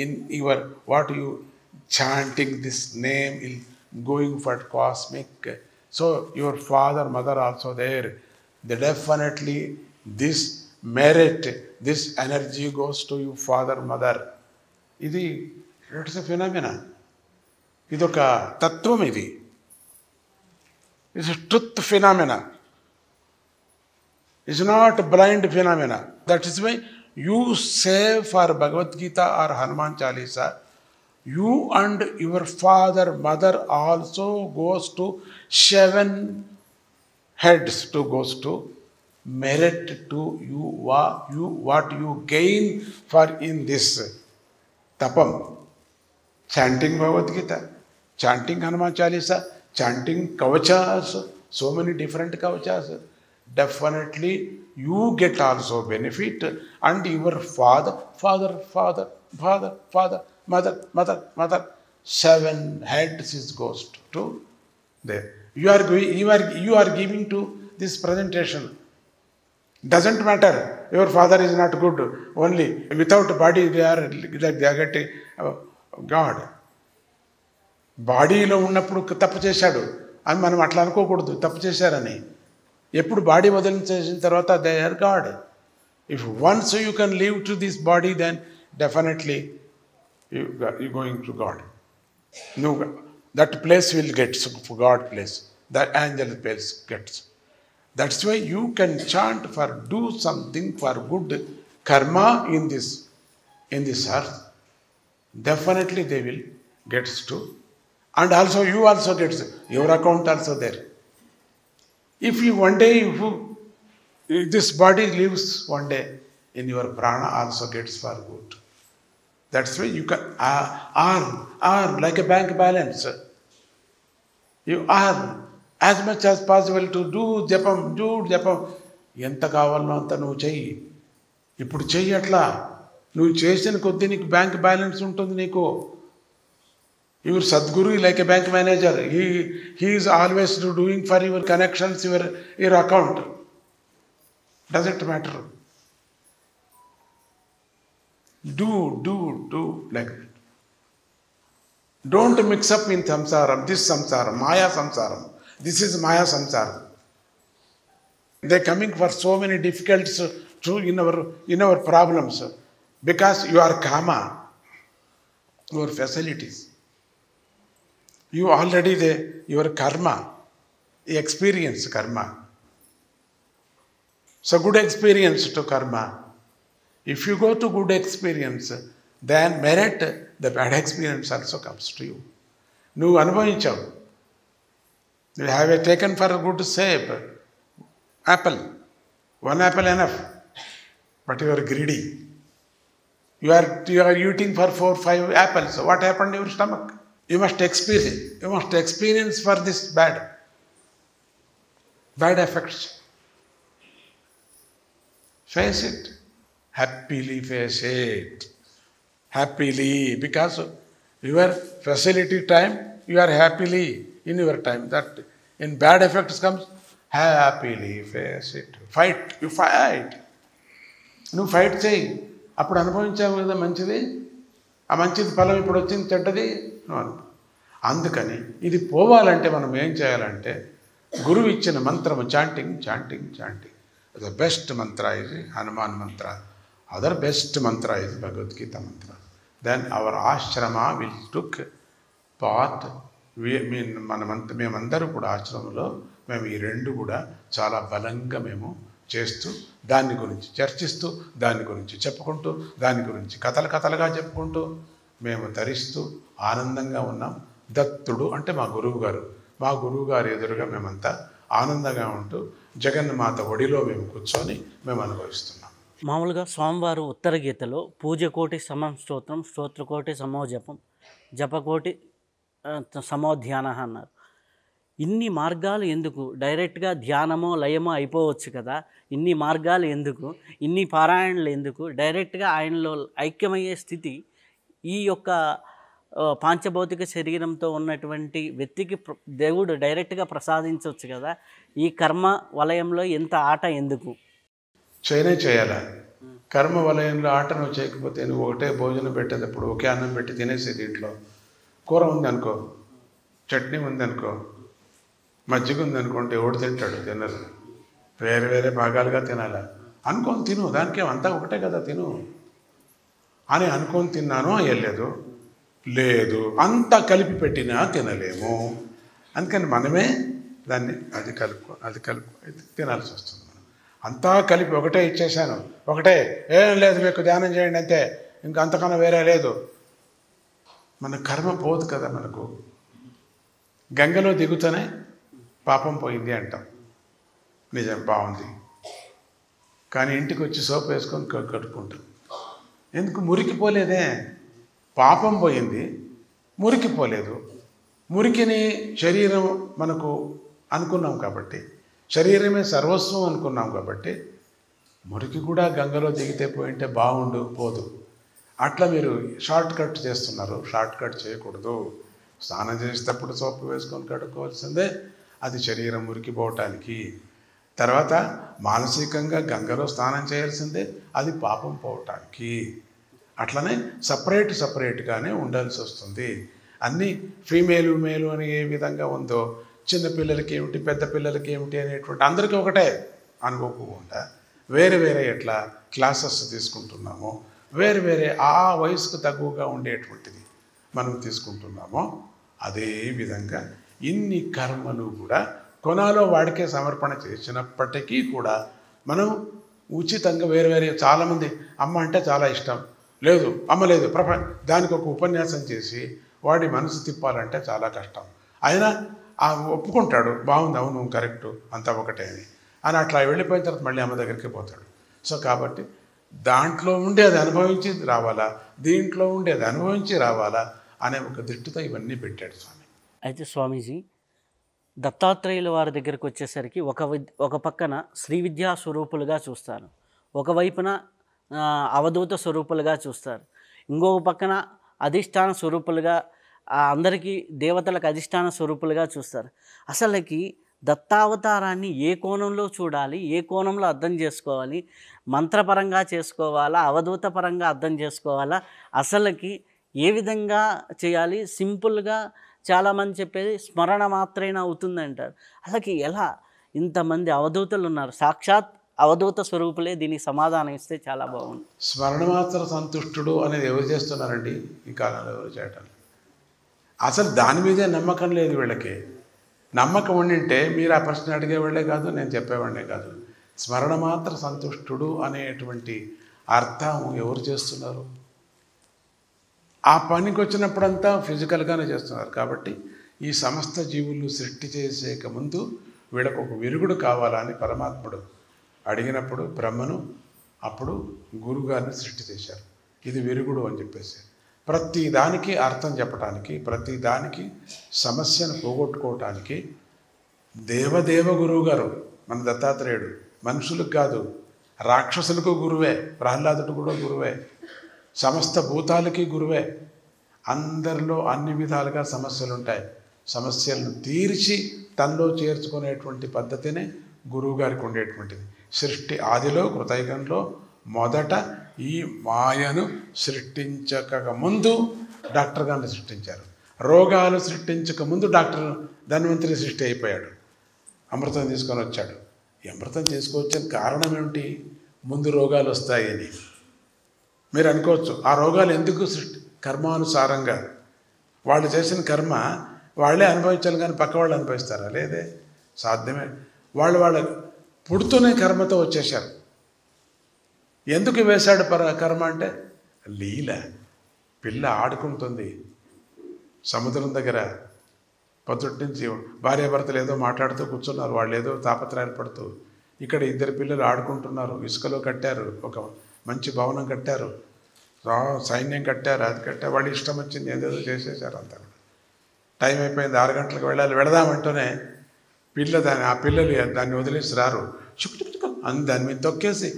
in your, what you chanting this name, going for cosmic. So your father, mother also there. They definitely this merit, this energy goes to your father, mother. ఇది it's a phenomena, ఇదొక తత్వం. ఇది it's truth phenomena, it's not blind phenomena. That is why you say for Bhagavad Gita or Hanuman Chalisa, you and your father, mother also goes to 7 heads, to goes to merit to you what you gain for in this tapam. Chanting Bhagavad Gita, chanting Hanuman Chalisa, chanting kavachas, so many different kavachas, definitely you get also benefit. And your father, mother, 7 heads is goes to there. You are giving to this presentation. Doesn't matter, your father is not good, only without body they are getting God. బాడీలో ఉన్నప్పుడు తప్పు చేశాడు అని మనం అట్లా అనుకోకూడదు, తప్పు చేశారని. ఎప్పుడు బాడీ వదిలించేసిన తర్వాత they are god. If once you can leave to this body, then definitely you going to god. నువ్వు that place will get God place, that angel place gets. That's why you can chant for do something for good karma in this earth. Definitely they will get to, and also you also gets your account also there. If you one day, if this body leaves one day, in your prana also gets for good. That's why you can earn like a bank balance. You earn as much as possible to do japam. ఎంత కావాలనో అంత నువ్వు చెయ్యి. ఇప్పుడు చెయ్యి, అట్లా నువ్వు చేసిన కొద్దీ నీకు బ్యాంక్ బ్యాలెన్స్ ఉంటుంది. నీకు your Sadguru like a bank manager, he is always doing for your connections, your account. Doesn't matter. Do like that. Don't mix up in samsaram, this samsaram, maya samsaram. This is maya samsaram. They are coming for so many difficulties in our problems, because you are kama, your facilities. You already your karma, experience karma. So good experience to karma. If you go to good experience, then merit, the bad experience also comes to you. నువ్వు అనుభవించావు. You have a taken for good సేప్ apple, one apple enough, but you are greedy. You are eating for 4-5 apples. So what happened to your stomach? You must experience for this bad effects. Face it. Happily face it. Happily, because your facility time, you are happily in your time. That in bad effects comes, happily face it. You fight. నువ్వు fight చేయి. అప్పుడు అనుభవించావు కదా మంచిది, ఆ మంచిది ఫలం ఇప్పుడు వచ్చింది, చెడ్డది నువ్వు అనుభవం. అందుకని ఇది పోవాలంటే మనం ఏం చేయాలంటే గురువు ఇచ్చిన మంత్రము చాంటింగ్. ద బెస్ట్ మంత్ర ఇది హనుమాన్ మంత్ర. అదర్ బెస్ట్ మంత్ర ఇది భగవద్గీత మంత్ర. దెన్ అవర్ ఆశ్రమ విల్ టుక్ పాత్. మేమందరూ కూడా ఆశ్రమంలో మేము ఈ రెండు కూడా చాలా బలంగా మేము చేస్తూ, దాని గురించి చర్చిస్తూ, దాని గురించి చెప్పుకుంటూ, దాని గురించి కథలుగా చెప్పుకుంటూ మేము తరిస్తూ ఆనందంగా ఉన్నాం. దత్తుడు అంటే మా గురువు గారు ఎదురుగా మేమంతా ఆనందంగా ఉంటూ జగన్మాత ఒడిలో మేము కూర్చొని మేము అనుభవిస్తున్నాం. మామూలుగా స్వామివారు ఉత్తర గీతలో పూజకోటి సమం స్తోత్రం, స్తోత్రకోటి సమోజపం, జపకోటి సమోధ్యాన అన్నారు. ఇన్ని మార్గాలు ఎందుకు? డైరెక్ట్గా ధ్యానమో లయమో అయిపోవచ్చు కదా. ఇన్ని మార్గాలు ఎందుకు? ఇన్ని పారాయణలు ఎందుకు? డైరెక్ట్గా ఆయనలో ఐక్యమయ్యే స్థితి ఈ యొక్క పాంచభౌతిక శరీరంతో ఉన్నటువంటి వ్యక్తికి దేవుడు డైరెక్ట్గా ప్రసాదించవచ్చు కదా. ఈ కర్మ వలయంలో ఎంత ఆట ఎందుకు? చేయాలా? కర్మ వలయంలో ఆట నువ్వు చేయకపోతే నువ్వు ఒకటే భోజనం పెట్టేటప్పుడు ఒకే అన్నం పెట్టి తినేసేది. ఇంట్లో కూర ఉందనుకో, చట్నీ ఉందనుకో, మజ్జిగ ఉందనుకుంటే ఎవడు తింటాడు? తినరు. వేరే భాగాలుగా తినాలా అనుకొని తిను. దానికి అంతా ఒకటే కదా, తిను అని అనుకొని తిన్నాను అయ్యలేదు. లేదు, అంతా కలిపి పెట్టినా తినలేము. అందుకని మనమే దాన్ని అది కలుపుకో తినాల్సి వస్తుంది. మనం అంతా కలిపి ఒకటే ఇచ్చేసాను, ఒకటే ఏం లేదు, మీకు ధ్యానం చేయండి అంతే, ఇంకా అంతకన్నా వేరే లేదు. మన కర్మ పోదు కదా. మనకు గంగలో దిగుతూనే పాపం పోయింది అంటాం. నిజం, బాగుంది. కానీ ఇంటికి వచ్చి సోప్ వేసుకొని కట్టుకుంటాం. ఎందుకు? మురికిపోలేదే. పాపం పోయింది, మురికిపోలేదు. మురికిని శరీరం మనకు అనుకున్నాం కాబట్టి, శరీరమే సర్వస్వం అనుకున్నాం కాబట్టి, మురికి కూడా గంగలో దిగితే పోయింటే బాగుండు, పోదు. అట్లా మీరు షార్ట్ కట్ చేస్తున్నారు. షార్ట్ కట్ చేయకూడదు. స్నానం చేసేటప్పుడు సోపు వేసుకొని కడుక్కోవాల్సిందే. అది శరీరం మురికిపోవటానికి. తర్వాత మానసికంగా గంగలో స్నానం చేయాల్సిందే, అది పాపం పోవటానికి. అట్లనే సపరేట్గానే ఉండాల్సి వస్తుంది. అన్నీ ఫీమేలు మేలు అని ఏ విధంగా ఉందో, చిన్నపిల్లలకి ఏమిటి, పెద్ద పిల్లలకి ఏమిటి అనేటువంటి అందరికీ ఒకటే అనుకోకుండా వేరే ఎట్లా క్లాసెస్ తీసుకుంటున్నామో, వేరే ఆ వయసుకు తక్కువగా ఉండేటువంటిది మనం తీసుకుంటున్నామో, అదే విధంగా ఇన్ని కర్మలు కూడా కొనాలో వాడికే సమర్పణ చేసినప్పటికీ కూడా మనం ఉచితంగా వేరే చాలామంది అమ్మ అంటే చాలా ఇష్టం, లేదు అమ్మ లేదు దానికి ఒక ఉపన్యాసం చేసి వాడి మనసు తిప్పాలంటే చాలా కష్టం. అయినా ఒప్పుకుంటాడు, బాగుంది, అవును కరెక్టు, అంతా ఒకటే అని అట్లా వెళ్ళిపోయిన తర్వాత మళ్ళీ అమ్మ దగ్గరికి పోతాడు. సో కాబట్టి దాంట్లో ఉండేది అనుభవించి రావాలా, దీంట్లో ఉండేది అనుభవించి రావాలా అనే ఒక దృష్టితో ఇవన్నీ పెట్టాడు స్వామి. అయితే స్వామీజీ, దత్తాత్రేయుల వారి దగ్గరికి వచ్చేసరికి ఒక పక్కన శ్రీ విద్యా స్వరూపులుగా చూస్తారు, ఒకవైపున అవధూత స్వరూపులుగా చూస్తారు, ఇంకొక పక్కన అధిష్టాన స్వరూపులుగా, అందరికీ దేవతలకు అధిష్టాన స్వరూపులుగా చూస్తారు. అసలుకి దత్తావతారాన్ని ఏ కోణంలో చూడాలి, ఏ కోణంలో అర్థం చేసుకోవాలి, మంత్రపరంగా చేసుకోవాలా, అవధూత పరంగా అర్థం చేసుకోవాలా, అసలుకి ఏ విధంగా చేయాలి? సింపుల్గా చాలామంది చెప్పేది స్మరణ మాత్రమే అవుతుందంటారు. అలాగే ఎలా? ఇంతమంది అవధూతలు ఉన్నారు, సాక్షాత్ అవధూత స్వరూపులే దీనికి సమాధానం ఇస్తే చాలా బాగుంది. స్మరణ మాత్ర సంతుష్టుడు అనేది ఎవరు చేస్తున్నారండి ఈ కాలంలో? ఎవరు చేయటం? అసలు దాని మీదే నమ్మకం లేదు వీళ్ళకి. నమ్మకం ఉండింటే మీరు ఆ ప్రశ్న అడిగేవాళ్ళే కాదు, నేను చెప్పేవాళ్ళే కాదు. స్మరణ మాత్ర సంతుష్టుడు అనేటువంటి అర్థం ఎవరు చేస్తున్నారు? ఆ పనికి వచ్చినప్పుడంతా ఫిజికల్గానే చేస్తున్నారు. కాబట్టి ఈ సమస్త జీవులు సృష్టి చేసేక ముందు వీళ్ళకు ఒక విరుగుడు కావాలని పరమాత్ముడు అడిగినప్పుడు బ్రహ్మను అప్పుడు గురువుగారిని సృష్టి చేశారు. ఇది విరుగుడు అని చెప్పేసి ప్రతి దానికి అర్థం చెప్పడానికి, ప్రతి దానికి సమస్యను పోగొట్టుకోవటానికి దేవదేవ గురువు గారు మన దత్తాత్రేయుడు. మనుషులకు కాదు, రాక్షసులకు గురువే, ప్రహ్లాదుడు కూడా గురువే, సమస్త భూతాలకి గురువే. అందరిలో అన్ని విధాలుగా సమస్యలు ఉంటాయి. సమస్యలను తీర్చి తనలో చేర్చుకునేటువంటి పద్ధతినే గురువుగారికి ఉండేటువంటిది. సృష్టి ఆదిలో కృతయుగంలో మొదట ఈ మాయను సృష్టించక ముందు డాక్టర్ గారిని సృష్టించారు. రోగాలు సృష్టించక ముందు డాక్టర్ ధన్వంతరి సృష్టి అయిపోయాడు. అమృతం తీసుకొని వచ్చాడు. ఈ అమృతం తీసుకొచ్చిన కారణం ఏమిటి? ముందు రోగాలు వస్తాయని మీరు అనుకోవచ్చు. ఆ రోగాలు ఎందుకు కర్మానుసారంగా వాళ్ళు చేసిన కర్మ వాళ్ళే అనుభవించాలి, కానీ పక్క వాళ్ళు అనుభవిస్తారా? లేదే, సాధ్యమే. వాళ్ళ పుడుతూనే కర్మతో వచ్చేశారు. ఎందుకు వేశాడు కర్మ అంటే లీల. పిల్ల ఆడుకుంటుంది సముద్రం దగ్గర, పొద్దుటి నుంచి భార్యాభర్తలు ఏదో మాట్లాడుతూ కూర్చున్నారు, వాళ్ళు ఏదో తాపత్రయాలు పడుతూ. ఇక్కడ ఇద్దరు పిల్లలు ఆడుకుంటున్నారు, ఇసుకలో కట్టారు, ఒక మంచి భవనం కట్టారు, సైన్యం కట్టారు, అది కట్టారు, వాళ్ళు ఇష్టం వచ్చింది ఏదేదో చేసేసారు అంతా కూడా. టైం అయిపోయింది, 6 గంటలకు వెళ్ళాలి, వెళదామంటూనే ఆ పిల్లలు దాన్ని వదిలేసి రారు, అని దాని మీద తొక్కేసి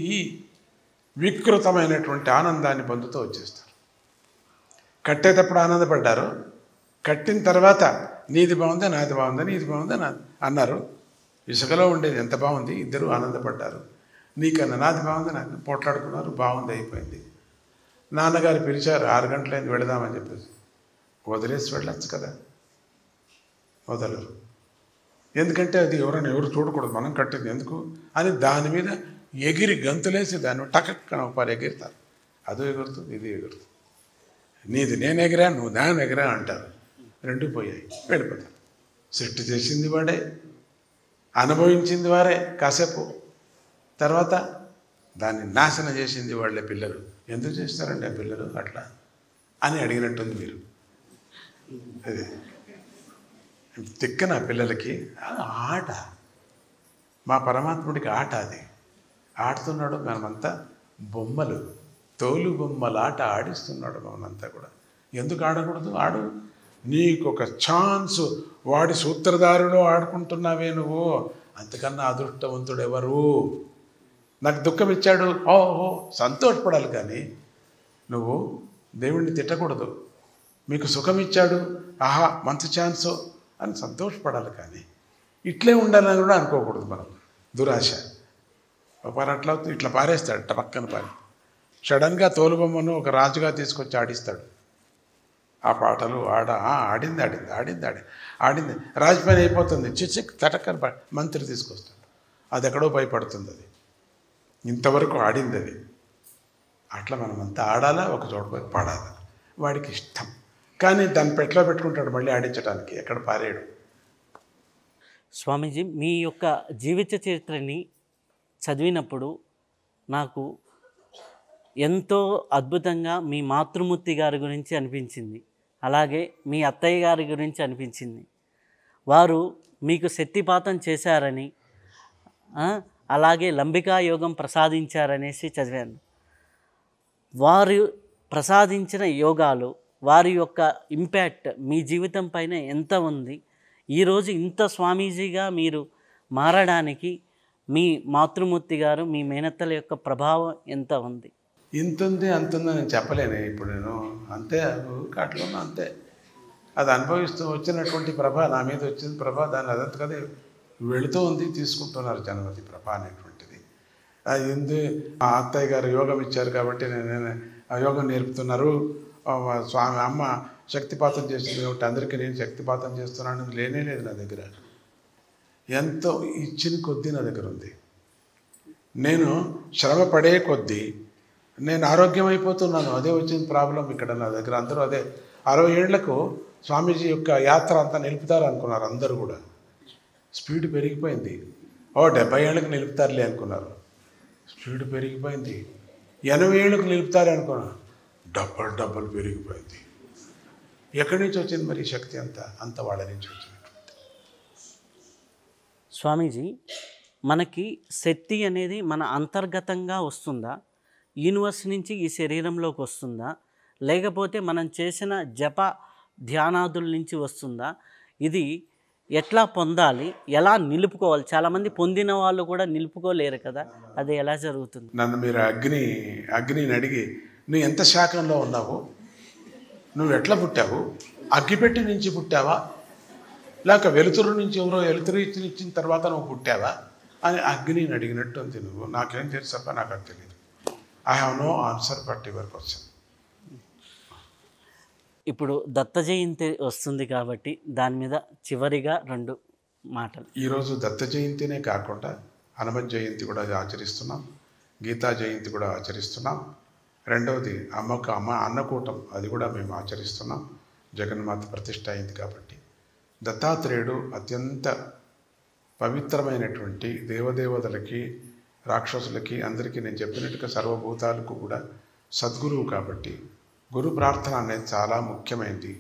ఈ వికృతమైనటువంటి ఆనందాన్ని పొందుతూ వచ్చేస్తారు. కట్టేటప్పుడు ఆనందపడ్డారు, కట్టిన తర్వాత నీది బాగుందా నాది బాగుందా, నీది బాగుందా నాది అన్నారు. ఇసుకలో ఉండేది ఎంత బాగుంది, ఇద్దరు ఆనందపడ్డారు. నీకన్నా నాది బాగుంది, నాకు పోట్లాడుకున్నారు, బాగుంది, అయిపోయింది. నాన్నగారు పిలిచారు, 6 గంటలైంది వెళదామని చెప్పేసి. వదిలేసి వెళ్ళచ్చు కదా, వదలరు. ఎందుకంటే అది ఎవరు చూడకూడదు, మనం కట్టింది ఎందుకు అని దాని మీద ఎగిరి గంతులేసి దాన్ని టకక్కన ఒకసారి ఎగిరితారు. అది ఎగురుతుంది, ఇది ఎగురుతుంది. నీది నేను ఎగిరా, నువ్వు దాన్ని ఎగిరా అంటారు. రెండు పోయాయి, వెళ్ళిపోతారు. సృష్టి చేసింది వాడే, అనుభవించింది వారే కాసేపు, తర్వాత దాన్ని నాశనం చేసింది వాళ్ళే పిల్లలు. ఎందుకు చేస్తారండి ఆ పిల్లలు అట్లా అని అడిగినట్టుంది మీరు. అదే తిక్కన పిల్లలకి ఆట, మా పరమాత్ముడికి ఆట, అది ఆడుతున్నాడు. మనమంతా బొమ్మలు, తోలు బొమ్మల ఆట ఆడిస్తున్నాడు మనంతా కూడా. ఎందుకు ఆడకూడదు? ఆడు. నీకు ఒక ఛాన్స్, వాడి సూత్రధారిలో ఆడుకుంటున్నావే నువ్వు, అంతకన్నా అదృష్టవంతుడు ఎవరు? నాకు దుఃఖం ఇచ్చాడు, ఓహో సంతోషపడాలి, కానీ నువ్వు దేవుణ్ణి తిట్టకూడదు. మీకు సుఖం ఇచ్చాడు, ఆహా మంచి ఛాన్సు అని సంతోషపడాలి, కానీ ఇట్లే ఉండాలని కూడా అనుకోకూడదు. మనం దురాశ ఒకసారి అట్లా ఇట్లా పారేస్తాడు, పక్కన పారి సడన్గా తోలుబొమ్మను ఒక రాజుగా తీసుకొచ్చి ఆడిస్తాడు. ఆ పాటలు ఆడింది రాజు పని అయిపోతుంది, చిచ్చిక్ తటక్కని మంత్రి తీసుకొస్తాడు. అది ఎక్కడో భయపడుతుంది, అది ఇంతవరకు ఆడింది అది. అట్లా మనమంతా ఆడాలా, ఒక చోట పోయి పాడాలా, వాడికి ఇష్టం. కానీ దాన్ని పెట్లో పెట్టుకుంటాడు మళ్ళీ ఆడించడానికి, ఎక్కడ పారేయడు. స్వామీజీ, మీ యొక్క జీవిత చరిత్రని చదివినప్పుడు నాకు ఎంతో అద్భుతంగా మీ మాతృమూర్తి గారి గురించి అనిపించింది, అలాగే మీ అత్తయ్య గారి గురించి అనిపించింది. వారు మీకు శక్తిపాతం చేశారని, అలాగే లంబికా యోగం ప్రసాదించారనేసి చదివాను. వారు ప్రసాదించిన యోగాలు, వారి యొక్క ఇంపాక్ట్ మీ జీవితం పైన ఎంత ఉంది? ఈరోజు ఇంత స్వామీజీగా మీరు మారడానికి మీ మాతృమూర్తి గారు, మీ మేనత్తల యొక్క ప్రభావం ఎంత ఉంది? ఇంతుంది అంతుందో నేను చెప్పలేను ఇప్పుడు. నేను అంతే కాట్లో అంతే, అది అనుభవిస్తూ వచ్చినటువంటి ప్రభ, నా మీద వచ్చిన ప్రభ, దాన్ని అదంత కదా వెళుతూ ఉంది, తీసుకుంటున్నారు జనమతి ప్రభ అనేటువంటిది. అది ఆ అత్తయ్య గారు యోగం ఇచ్చారు కాబట్టి నేను ఆ యోగం నేర్పుతున్నారు. స్వామి అమ్మ శక్తిపాతం చేస్తుంది కాబట్టి అందరికీ నేను శక్తిపాతం చేస్తున్నాను, లేనే లేదు నా దగ్గర. ఎంతో ఇచ్చిన కొద్దీ నా దగ్గర ఉంది. నేను శ్రమ పడే కొద్దీ నేను ఆరోగ్యం అయిపోతున్నాను. అదే వచ్చిన ప్రాబ్లం ఇక్కడ నా దగ్గర. అందరూ అదే 60 ఏళ్లకు స్వామీజీ యొక్క యాత్ర అంతా నిలుపుతారు అనుకున్నారు అందరూ కూడా. స్పీడ్ పెరిగిపోయింది. 70 ఏళ్ళకి నిలుపుతారులే అనుకున్నారు, స్పీడ్ పెరిగిపోయింది. 80 ఏళ్ళకు నిలుపుతారు అనుకున్నారు, డబ్బలు డబ్బలు పెరిగిపోయింది. ఎక్కడి నుంచి వచ్చింది మరి ఈ శక్తి అంత వాళ్ళ నుంచి వచ్చినటువంటి. స్వామీజీ, మనకి శక్తి అనేది మన అంతర్గతంగా వస్తుందా, యూనివర్స్ నుంచి ఈ శరీరంలోకి వస్తుందా, లేకపోతే మనం చేసిన జప ధ్యానాదుల నుంచి వస్తుందా? ఇది ఎట్లా పొందాలి, ఎలా నిలుపుకోవాలి? చాలామంది పొందిన వాళ్ళు కూడా నిలుపుకోలేరు కదా, అది ఎలా జరుగుతుంది? నన్ను మీరు అగ్నిని అడిగి నువ్వు ఎంత శాఖంలో ఉన్నావు, నువ్వు ఎట్లా పుట్టావు, అగ్గిపెట్టి నుంచి పుట్టావా, లేక వెలుతురు నుంచి ఎవరో వెలుతురు ఇచ్చిన తర్వాత నువ్వు పుట్టావా అని అగ్నిని అడిగినట్టు అంతే. నువ్వు నాకేం తెలుసప్ప, నాకు అది తెలియదు. I have no answer but your question. ఇప్పుడు దత్త జయంతి వస్తుంది కాబట్టి దాని మీద చివరిగా 2 మాటలు. ఈరోజు దత్త జయంతినే కాకుండా హనుమత్ జయంతి కూడా ఆచరిస్తున్నాం, గీతా జయంతి కూడా ఆచరిస్తున్నాం. రెండవది అన్నకూటం, అది కూడా మేము ఆచరిస్తున్నాం. జగన్మాత ప్రతిష్ట అయింది కాబట్టి. దత్తాత్రేయుడు అత్యంత పవిత్రమైనటువంటి దేవదేవతలకి, రాక్షసులకి, అందరికీ నేను చెప్పినట్టుగా సర్వభూతాలకు కూడా సద్గురువు కాబట్టి గురు ప్రార్థన అనేది చాలా ముఖ్యమైనది.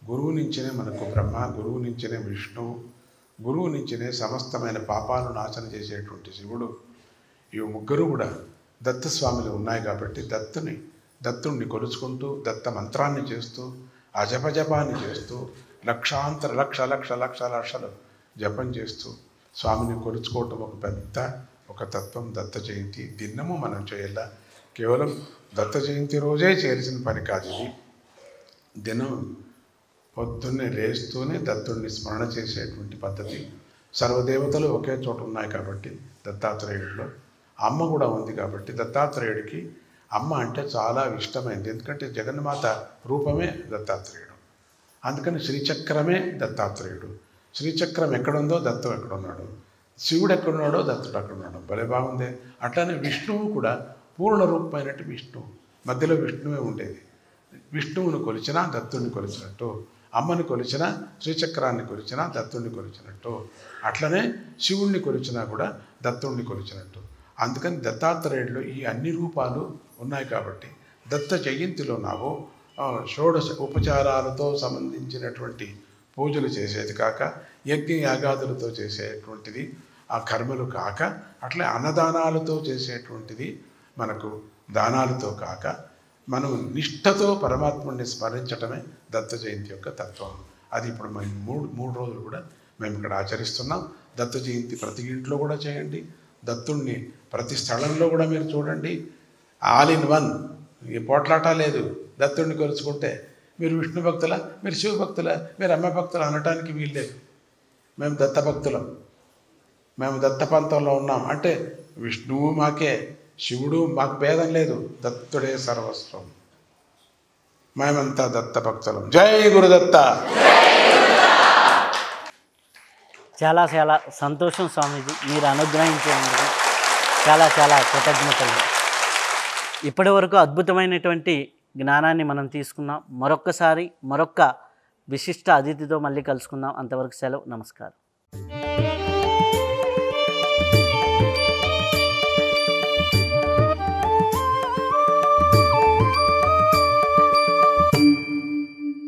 గురువు నుంచినే మనకు బ్రహ్మ, గురువు నుంచినే విష్ణువు, గురువు నుంచినే సమస్తమైన పాపాలను నాశనం చేసేటువంటి శివుడు. ఈ ముగ్గురు కూడా దత్తస్వామిలు ఉన్నాయి కాబట్టి దత్తుణ్ణి కొలుచుకుంటూ, దత్త మంత్రాన్ని చేస్తూ, ఆ జపాన్ని చేస్తూ, లక్షలు జపం చేస్తూ స్వామిని కొలుచుకోవటం ఒక తత్వం. దత్త జయంతి దినము మనం చేయాల. కేవలం దత్త జయంతి రోజే చేయాల్సిన పని కాదు ఇది. దినం పొద్దున్నే లేస్తూనే దత్తుడిని స్మరణ చేసేటువంటి పద్ధతి. సర్వదేవతలు ఒకే చోట ఉన్నాయి కాబట్టి దత్తాత్రేయుడిలో అమ్మ కూడా ఉంది కాబట్టి దత్తాత్రేయుడికి అమ్మ అంటే చాలా ఇష్టమైంది. ఎందుకంటే జగన్మాత రూపమే దత్తాత్రేయుడు. అందుకని శ్రీచక్రమే దత్తాత్రేయుడు. శ్రీచక్రం ఎక్కడుందో దత్తం ఎక్కడున్నాడు, శివుడు ఎక్కడున్నాడో దత్తుడు అక్కడున్నాడు. భలే బాగుంది. అట్లానే విష్ణువు కూడా పూర్ణ రూపమైనట్టు విష్ణువు, మధ్యలో విష్ణువే ఉండేది. విష్ణువుని కొలిచినా దత్తుడిని కొలిచినట్టు, అమ్మని కొలిచినా శ్రీచక్రాన్ని కొలిచినా దత్తుడిని కొలిచినట్టు, అట్లనే శివుణ్ణి కొలిచినా కూడా దత్తుడిని కొలిచినట్టు. అందుకని దత్తాత్రేయుడిలో ఈ అన్ని రూపాలు ఉన్నాయి కాబట్టి దత్త జయంతిలో నావు షోడశ ఉపచారాలతో సంబంధించినటువంటి పూజలు చేసేది కాక, యజ్ఞ యాగాదులతో చేసేటువంటిది ఆ కర్మలు కాక, అట్లే అన్నదానాలతో చేసేటువంటిది మనకు దానాలతో కాక, మనం నిష్ఠతో పరమాత్ముడిని స్మరించటమే దత్త జయంతి యొక్క తత్వం. అది ఇప్పుడు మేము మూడు రోజులు కూడా మేము ఇక్కడ ఆచరిస్తున్నాం. దత్త జయంతి ప్రతి ఇంట్లో కూడా చేయండి. దత్తుణ్ణి ప్రతి స్థలంలో కూడా మీరు చూడండి. ఆల్ ఇన్ వన్, ఈ పోట్లాట లేదు. దత్తుడిని కొలుచుకుంటే మీరు విష్ణు భక్తుల, మీరు శివ భక్తుల, మీరు అమ్మ భక్తులు అనటానికి వీల్లేదు. మేము దత్త భక్తులం, మేము దత్త పంతంలో ఉన్నాం అంటే విష్ణువు మాకే, శివుడు మాకు భేదం లేదు. దత్తుడే సర్వస్వం. మేమంతా దత్త భక్తులం. జై గురుదత్త. చాలా చాలా సంతోషం స్వామీజీ, మీరు అనుగ్రహించేందుకు చాలా చాలా కృతజ్ఞతలు. ఇప్పటి వరకు అద్భుతమైనటువంటి జ్ఞానాన్ని మనం తీసుకున్నాం. మరొక్క విశిష్ట అతిథితో మళ్ళీ కలుసుకుందాం. అంతవరకు సెలవు. నమస్కారం.